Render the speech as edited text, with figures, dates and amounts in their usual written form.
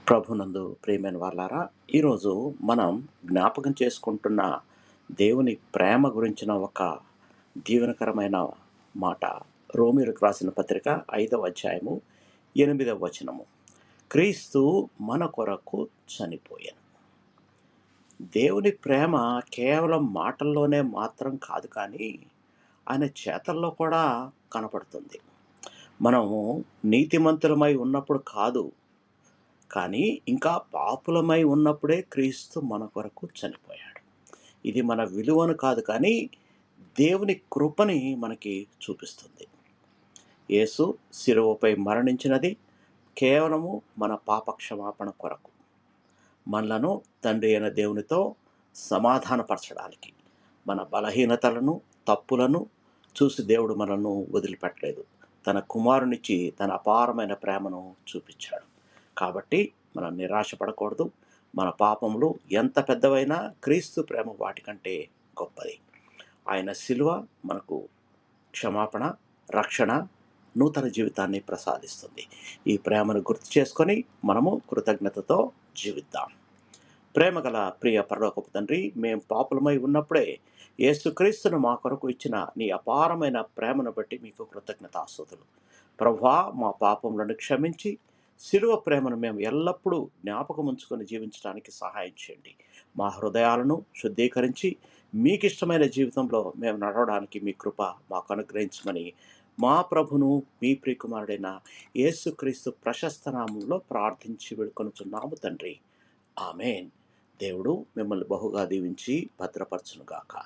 ప్రభునందు ప్రియమైన వాళ్ళారా, ఈరోజు మనం జ్ఞాపకం చేసుకుంటున్న దేవుని ప్రేమ గురించిన ఒక దీవెనకరమైన మాట. రోమీయులకు రాసిన పత్రిక 5వ అధ్యాయము 8వ వచనము. క్రీస్తు మన కొరకు చనిపోయాను. దేవుని ప్రేమ కేవలం మాటల్లోనే మాత్రం కాదు, కానీ ఆయన చేతల్లో కూడా కనపడుతుంది. మనము నీతిమంతులమై ఉన్నప్పుడు కాదు, కానీ ఇంకా పాపులమై ఉన్నప్పుడే క్రీస్తు మన కొరకు చనిపోయాడు. ఇది మన విలువను కాదు, కానీ దేవుని కృపని మనకి చూపిస్తుంది. యేసు శిలువపై మరణించినది కేవలము మన పాప క్షమాపణ కొరకు, మనలను తండ్రి అయిన దేవునితో సమాధానపరచడానికి. మన బలహీనతలను, తప్పులను చూసి దేవుడు మనల్ని వదిలిపెట్టలేదు. తన కుమారునిచ్చి తన అపారమైన ప్రేమను చూపించాడు. కాబట్టి మనం నిరాశపడకూడదు. మన పాపములు ఎంత పెద్దవైనా క్రీస్తు ప్రేమ వాటికంటే గొప్పది. ఆయన శిలువ మనకు క్షమాపణ, రక్షణ, నూతన జీవితాన్ని ప్రసాదిస్తుంది. ఈ ప్రేమను గుర్తు చేసుకొని మనము కృతజ్ఞతతో జీవిద్దాం. ప్రేమగల ప్రియ పరలోకపు తండ్రి, మేము పాపులమై ఉన్నప్పుడే యేసుక్రీస్తును మా కొరకు ఇచ్చిన నీ అపారమైన ప్రేమను బట్టి మీకు కృతజ్ఞతాస్తుతులు. ప్రభువా, మా పాపములను క్షమించి శిలువ ప్రేమను మేము ఎల్లప్పుడూ జ్ఞాపకం ఉంచుకొని జీవించడానికి సహాయం చేయండి. మా హృదయాలను శుద్ధీకరించి మీకు ఇష్టమైన జీవితంలో మేము నడవడానికి మీ కృప మాకు అనుగ్రహించమని మా ప్రభును, మీ ప్రియకుమారుడైన యేసుక్రీస్తు ప్రశస్త నామంలో ప్రార్థించి వేడుకొనుచున్నాము తండ్రి. ఆమేన్. దేవుడు మిమ్మల్ని బహుగా దీవించి భద్రపరచునుగాక.